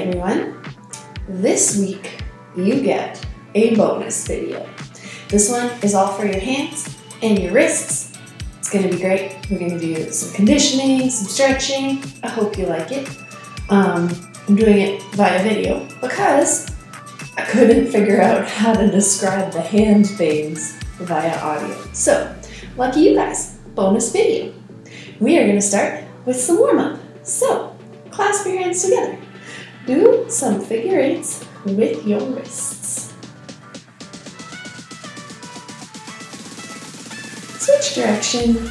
everyone. This week you get a bonus video. This one is all for your hands and your wrists. It's going to be great. We're going to do some conditioning, some stretching. I hope you like it. I'm doing it via video because I couldn't figure out how to describe the hand things via audio. So, lucky you guys, bonus video. We are going to start with some warm-up. So, clasp your hands together. Do some figure eights with your wrists. Switch direction.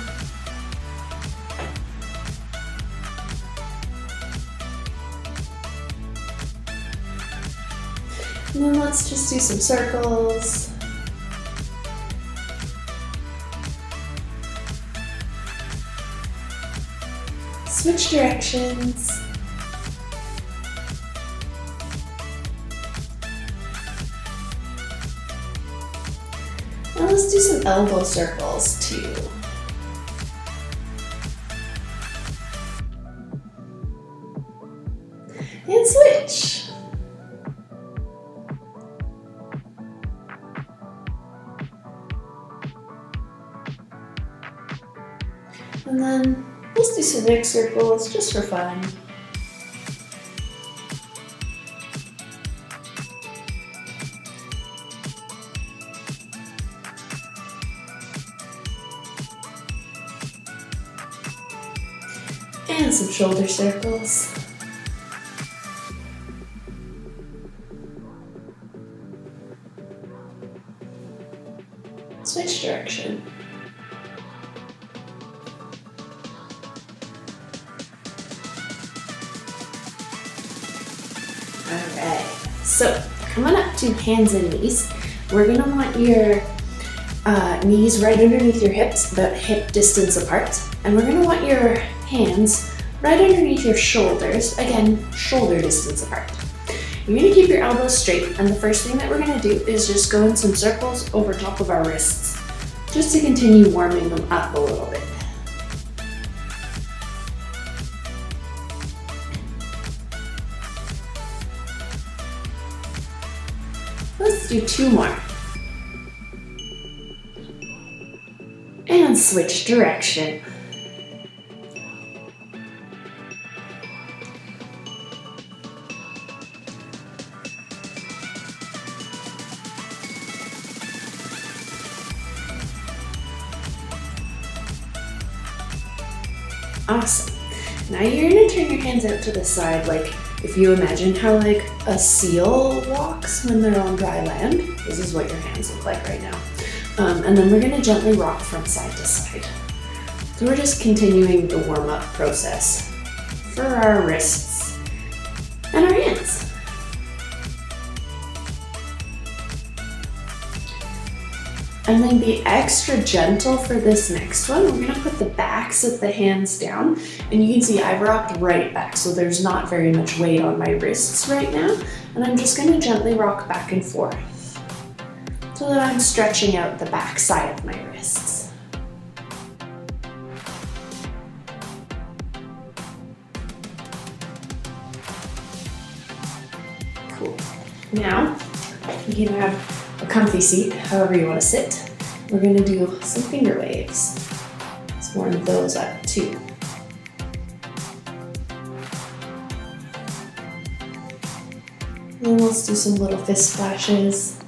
And then let's just do some circles. Switch directions. Now let's do some elbow circles too. And switch. And then let's do some neck circles just for fun. And some shoulder circles. Switch direction. Alright, so coming up to hands and knees, we're going to want your knees right underneath your hips, about hip distance apart, and we're going to want your hands right underneath your shoulders, again, shoulder distance apart. You're going to keep your elbows straight, and the first thing that we're going to do is just go in some circles over top of our wrists, just to continue warming them up a little bit. Let's do two more. And switch direction. Awesome. Now you're going to turn your hands out to the side, like if you imagine how like a seal walks when they're on dry land. This is what your hands look like right now. And then we're going to gently rock from side to side. So we're just continuing the warm-up process for our wrists and our hands. And then be extra gentle for this next one. We're gonna put the backs of the hands down, and you can see I've rocked right back, so there's not very much weight on my wrists right now. And I'm just gonna gently rock back and forth so that I'm stretching out the back side of my wrists. Cool. Now, you can have a comfy seat, however you want to sit. We're going to do some finger waves. Let's warm those up too. And let's do some little fist flashes.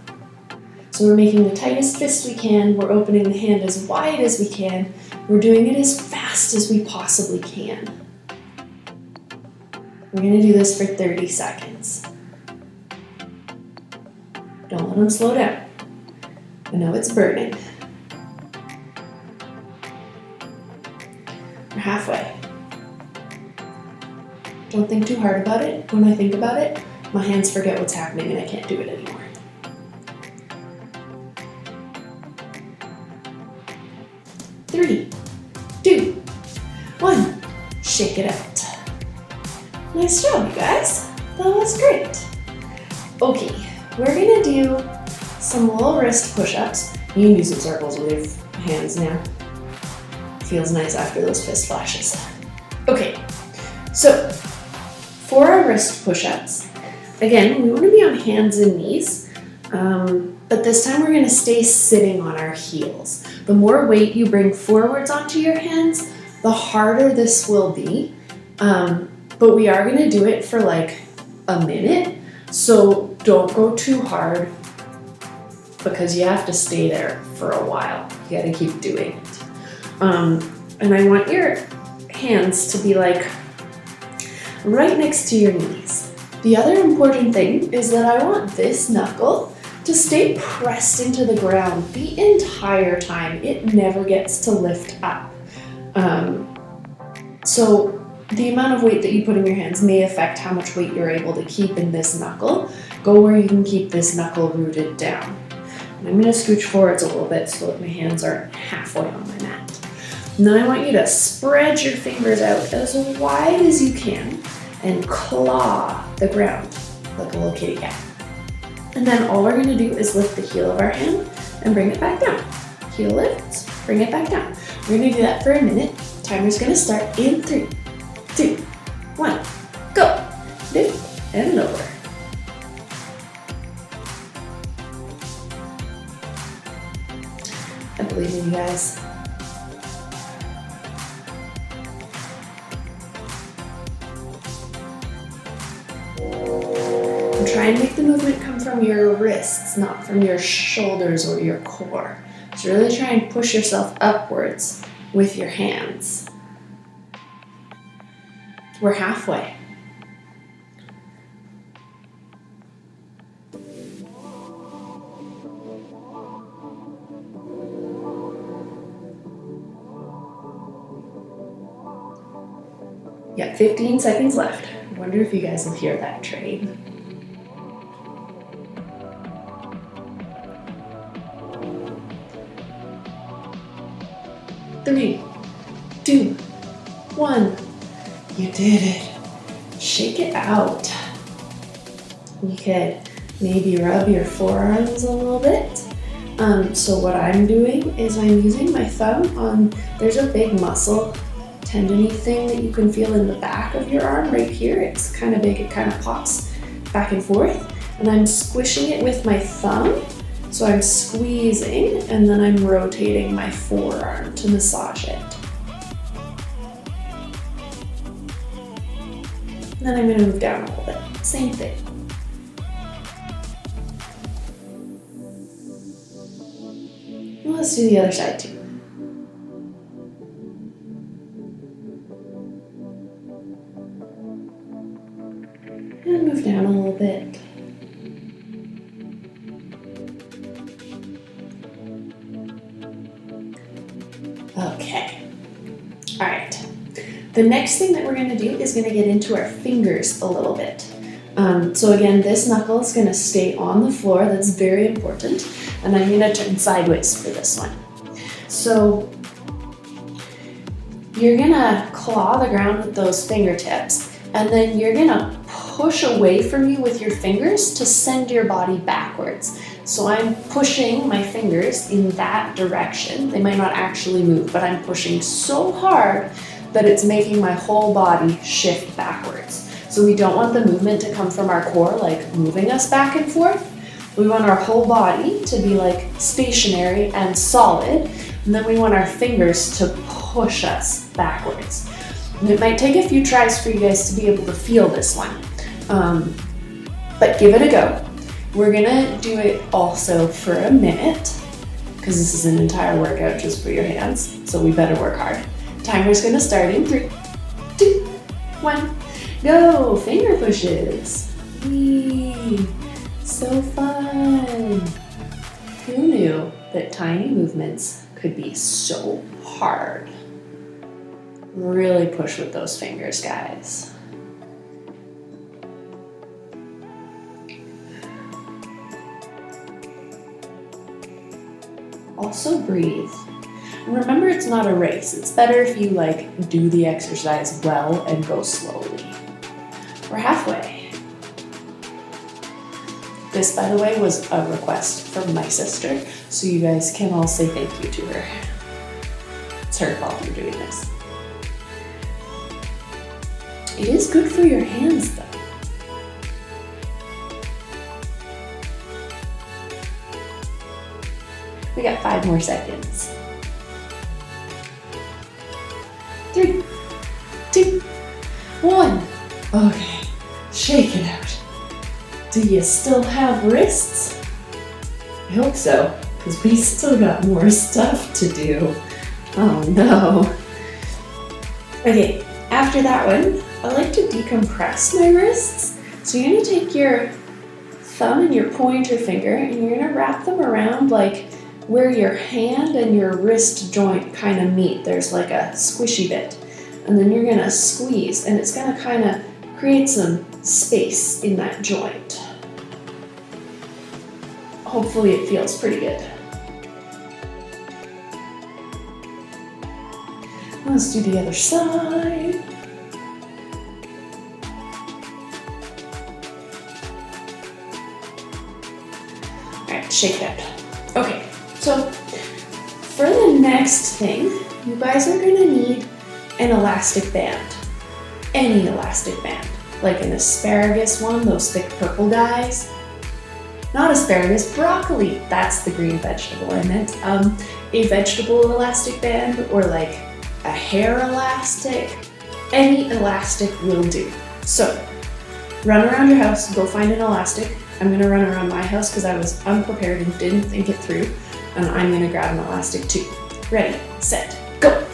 So we're making the tightest fist we can. We're opening the hand as wide as we can. We're doing it as fast as we possibly can. We're going to do this for 30 seconds. Don't let them slow down. I know it's burning. We're halfway. Don't think too hard about it. When I think about it, my hands forget what's happening and I can't do it anymore. 3, 2, 1. Shake it out. Nice job, you guys. That was great. Okay. We're gonna do some low wrist push-ups. You can do some circles with your hands now. Feels nice after those fist flashes. Okay, so for our wrist push-ups, Again, we want to be on hands and knees, but this time we're going to stay sitting on our heels. The more weight you bring forwards onto your hands, the harder this will be, but we are going to do it for like a minute, so don't go too hard because you have to stay there for a while. You got to keep doing it. And I want your hands to be like right next to your knees. The other important thing is that I want this knuckle to stay pressed into the ground the entire time. It never gets to lift up. So the amount of weight that you put in your hands may affect how much weight you're able to keep in this knuckle. Go where you can keep this knuckle rooted down. And I'm going to scooch forwards a little bit so that my hands are halfway on my mat. And then I want you to spread your fingers out as wide as you can and claw the ground like a little kitty cat. And then all we're going to do is lift the heel of our hand and bring it back down. Heel lifts, bring it back down. We're going to do that for a minute. Timer's going to start in 3, 2, 1, go. Lift and lower. I believe in you guys. Try and make the movement come from your wrists, not from your shoulders or your core. So really try and push yourself upwards with your hands. We're halfway. You got 15 seconds left. I wonder if you guys will hear that train. 3, 2, 1. You did it. Shake it out. You could maybe rub your forearms a little bit. So what I'm doing is I'm using my thumb on, there's a big muscle tendony thing that you can feel in the back of your arm right here. It's kind of big, it kind of pops back and forth. And I'm squishing it with my thumb. So I'm squeezing and then I'm rotating my forearm to massage it. And then I'm going to move down a little bit. Same thing. Well, let's do the other side too. And move down a little bit. Okay. All right. The next thing that we're going to do is going to get into our fingers a little bit. So again, this knuckle is going to stay on the floor. That's very important. And I'm going to turn sideways for this one. So you're going to claw the ground with those fingertips, and then you're going to push away from you with your fingers to send your body backwards. So I'm pushing my fingers in that direction. They might not actually move, but I'm pushing so hard that it's making my whole body shift backwards. So we don't want the movement to come from our core, like moving us back and forth. We want our whole body to be like stationary and solid. And then we want our fingers to push us backwards. And it might take a few tries for you guys to be able to feel this one. But give it a go. We're gonna do it also for a minute, because this is an entire workout just for your hands, so we better work hard. Timer's gonna start in 3, 2, 1, go! Finger pushes. Whee! So fun! Who knew that tiny movements could be so hard? Really push with those fingers, guys. Also breathe. And remember, it's not a race. It's better if you do the exercise well and go slowly. We're halfway. This, by the way, was a request from my sister, so you guys can all say thank you to her. It's her fault for doing this. It is good for your hands, though. We got 5 more seconds. 3, 2, 1. Okay, shake it out. Do you still have wrists? I hope so, because we still got more stuff to do. Oh no. Okay, after that one, I like to decompress my wrists. So you're gonna take your thumb and your pointer finger and you're gonna wrap them around like where your hand and your wrist joint kind of meet. There's like a squishy bit. And then you're gonna squeeze and it's gonna kind of create some space in that joint. Hopefully it feels pretty good. Let's do the other side. All right, shake that. Okay, so for the next thing, you guys are gonna need an elastic band. Any elastic band, like an asparagus one, those thick purple guys. Not asparagus, broccoli. That's the green vegetable I meant. A vegetable elastic band or like a hair elastic. Any elastic will do. So run around your house, go find an elastic. I'm gonna run around my house because I was unprepared and didn't think it through. And I'm gonna grab an elastic too. Ready, set, go.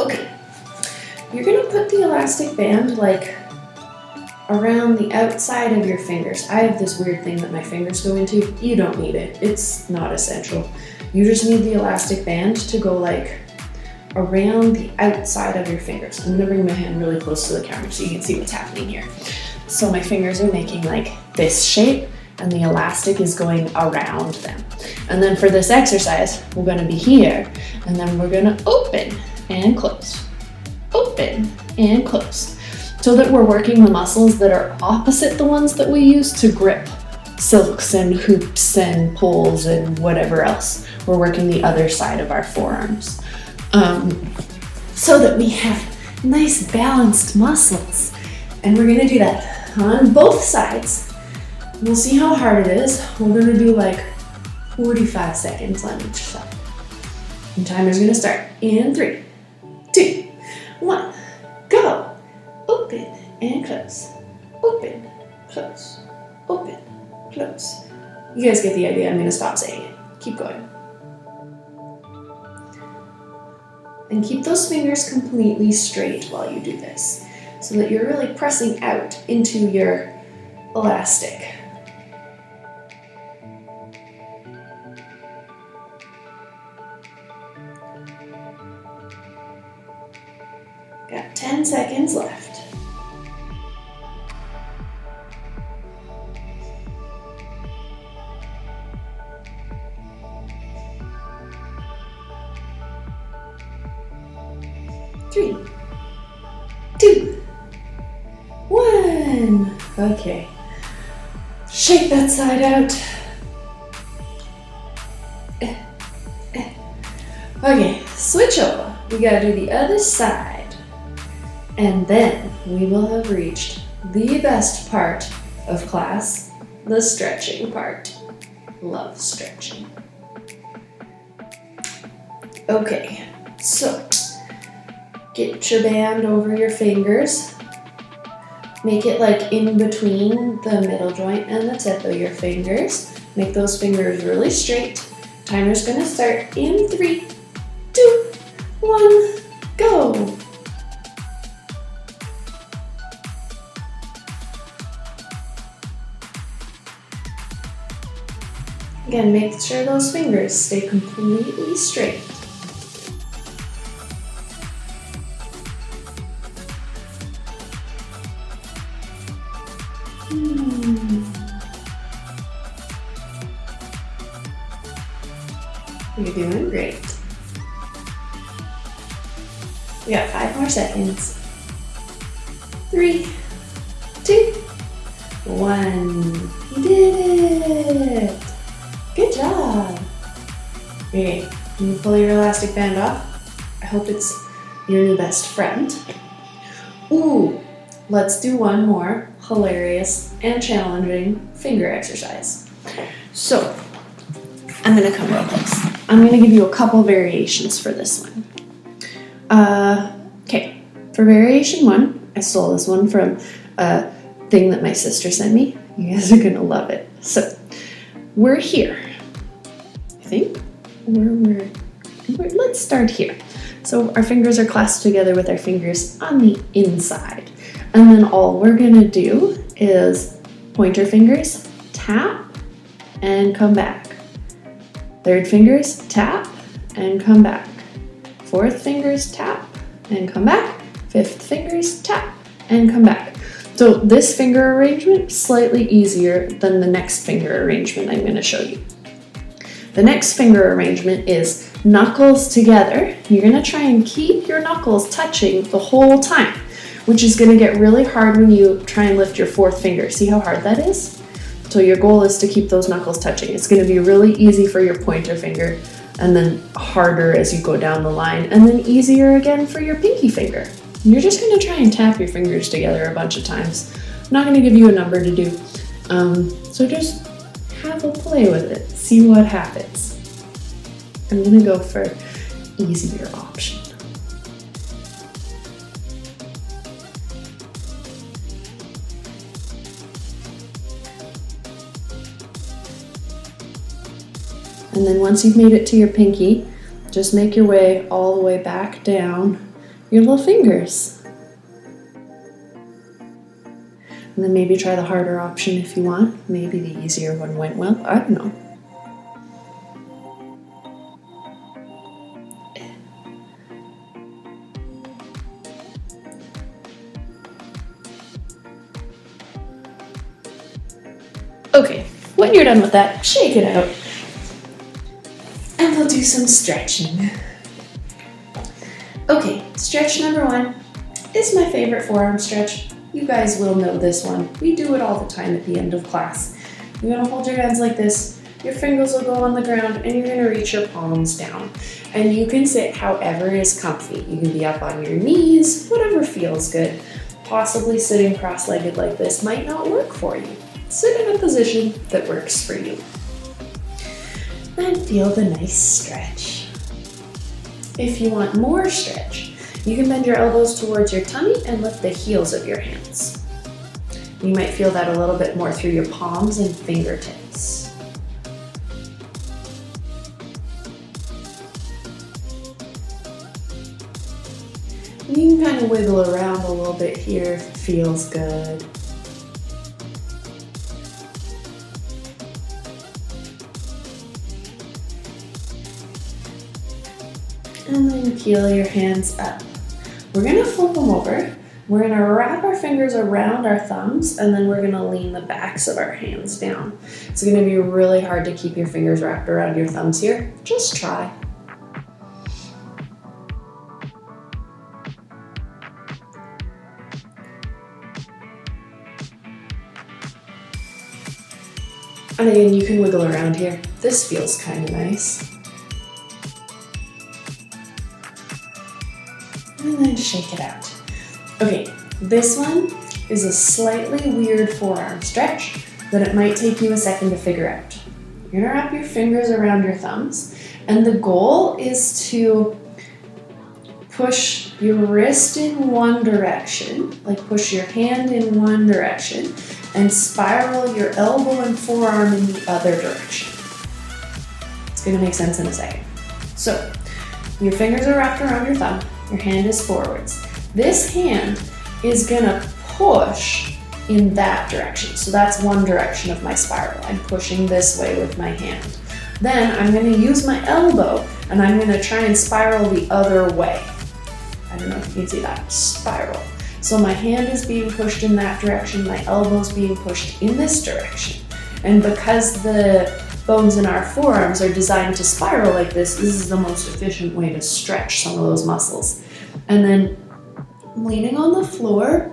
Okay, you're gonna put the elastic band like around the outside of your fingers. I have this weird thing that my fingers go into. You don't need it, it's not essential. You just need the elastic band to go like around the outside of your fingers. I'm gonna bring my hand really close to the camera so you can see what's happening here. So my fingers are making like this shape and the elastic is going around them. And then for this exercise, we're gonna be here and then we're gonna open and close, open and close, so that we're working the muscles that are opposite the ones that we use to grip silks and hoops and poles and whatever else. We're working the other side of our forearms so that we have nice balanced muscles. And we're gonna do that on both sides. We'll see how hard it is. We're gonna do like 45 seconds on each side. And timer's gonna start in 3, 2, 1, go. Open and close, open, close, open, close. You guys get the idea. I'm gonna stop saying it. Keep going. And keep those fingers completely straight while you do this, so that you're really pressing out into your elastic. Got 10 seconds left. Three, 2, 1. Okay. Shake that side out. Okay, switch over. We gotta do the other side. And then we will have reached the best part of class, the stretching part. Love stretching. Okay, so get your band over your fingers. Make it like in between the middle joint and the tip of your fingers. Make those fingers really straight. Timer's gonna start in 3, 2, 1, go. Again, make sure those fingers stay completely straight. You're doing great. We got 5 more seconds. 3, 2, 1. You did it! Okay, you pull your elastic band off. I hope it's your new best friend. Ooh, let's do one more hilarious and challenging finger exercise. So, I'm gonna come real close. I'm gonna give you a couple variations for this one. Okay, for variation 1, I stole this one from a thing that my sister sent me. You guys are gonna love it. So, we're here. I think let's start here. So our fingers are clasped together with our fingers on the inside. And then all we're gonna do is pointer fingers, tap, and come back. Third fingers, tap, and come back. Fourth fingers, tap, and come back. Fifth fingers, tap, and come back. So this finger arrangement is slightly easier than the next finger arrangement I'm gonna show you. The next finger arrangement is knuckles together. You're gonna try and keep your knuckles touching the whole time, which is gonna get really hard when you try and lift your fourth finger. See how hard that is? So your goal is to keep those knuckles touching. It's gonna be really easy for your pointer finger, and then harder as you go down the line, and then easier again for your pinky finger. You're just gonna try and tap your fingers together a bunch of times. I'm not gonna give you a number to do, so just have a play with it, see what happens. I'm gonna go for easier option. And then once you've made it to your pinky, just make your way all the way back down your little fingers. And then maybe try the harder option if you want. Maybe the easier one went well. I don't know. Okay, when you're done with that, shake it out. And we'll do some stretching. Okay, stretch number 1 is my favorite forearm stretch. You guys will know this one. We do it all the time at the end of class. You're gonna hold your hands like this, your fingers will go on the ground, and you're gonna reach your palms down. And you can sit however is comfy. You can be up on your knees, whatever feels good. Possibly sitting cross-legged like this might not work for you. Sit in a position that works for you. And feel the nice stretch. If you want more stretch, you can bend your elbows towards your tummy and lift the heels of your hands. You might feel that a little bit more through your palms and fingertips. You can kind of wiggle around a little bit here if it feels good. And then peel your hands up. We're gonna flip them over. We're gonna wrap our fingers around our thumbs, and then we're gonna lean the backs of our hands down. It's gonna be really hard to keep your fingers wrapped around your thumbs here. Just try. And again, you can wiggle around here. This feels kind of nice. And then shake it out. Okay, this one is a slightly weird forearm stretch that it might take you a second to figure out. You're gonna wrap your fingers around your thumbs, and the goal is to push your wrist in one direction, like push your hand in one direction, and spiral your elbow and forearm in the other direction. It's gonna make sense in a second. So, your fingers are wrapped around your thumb, your hand is forwards. This hand is gonna push in that direction. So that's one direction of my spiral. I'm pushing this way with my hand. Then I'm gonna use my elbow and I'm gonna try and spiral the other way. I don't know if you can see that, spiral. So my hand is being pushed in that direction, my elbow's being pushed in this direction. And because the bones in our forearms are designed to spiral like this is the most efficient way to stretch some of those muscles. And then leaning on the floor,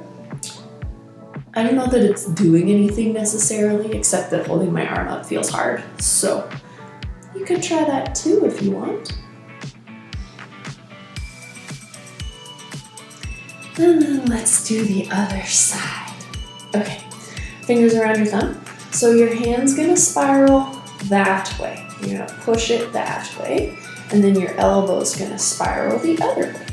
I don't know that it's doing anything necessarily, except that holding my arm up feels hard. So You could try that too if you want. And then let's do the other side. Okay, fingers around your thumb. So your hand's gonna spiral that way. You're gonna push it that way, and then your elbow's gonna spiral the other way.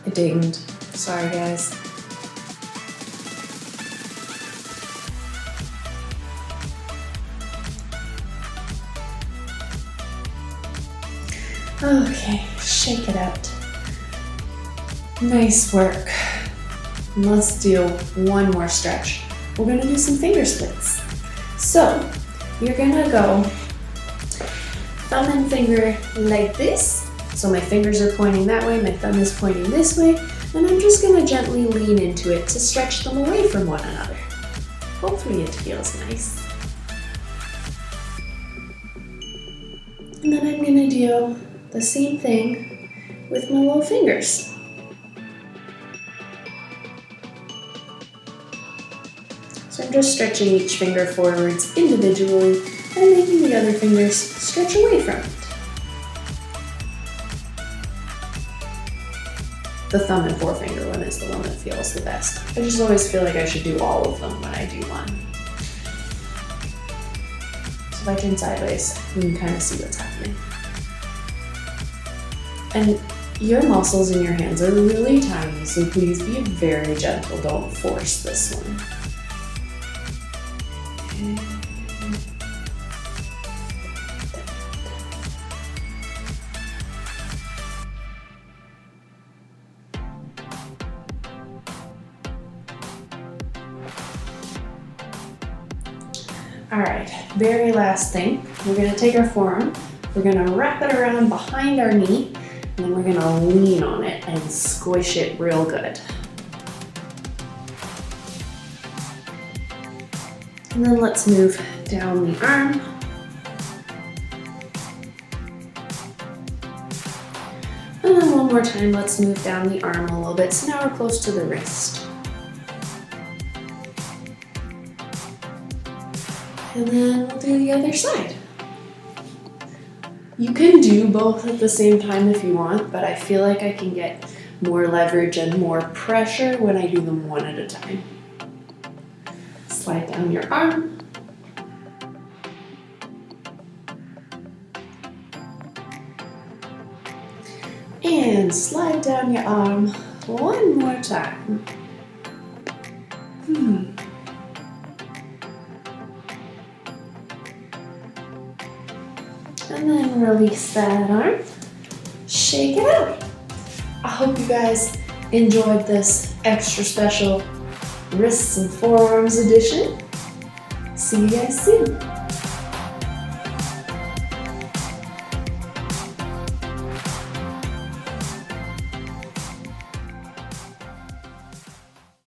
It dinged. Sorry, guys. Okay, shake it out. Nice work. Let's do one more stretch. We're gonna do some finger splits. So, you're gonna go thumb and finger like this. So my fingers are pointing that way, my thumb is pointing this way, and I'm just gonna gently lean into it to stretch them away from one another. Hopefully it feels nice. And then I'm gonna do the same thing with my little fingers. So I'm just stretching each finger forwards individually and making the other fingers stretch away from it. The thumb and forefinger one is the one that feels the best. I just always feel like I should do all of them when I do one. So if I turn sideways, you can kind of see what's happening. And your muscles in your hands are really tiny, so please be very gentle. Don't force this one. Okay. All right, very last thing. We're gonna take our forearm, we're gonna wrap it around behind our knee, and then we're gonna lean on it and squish it real good. And then let's move down the arm. And then one more time, let's move down the arm a little bit. So now we're close to the wrist. And then we'll do the other side. You can do both at the same time if you want, but I feel like I can get more leverage and more pressure when I do them one at a time. Slide down your arm. And slide down your arm one more time. And then release that arm. Shake it out. I hope you guys enjoyed this extra special wrists and forearms edition. See you guys soon.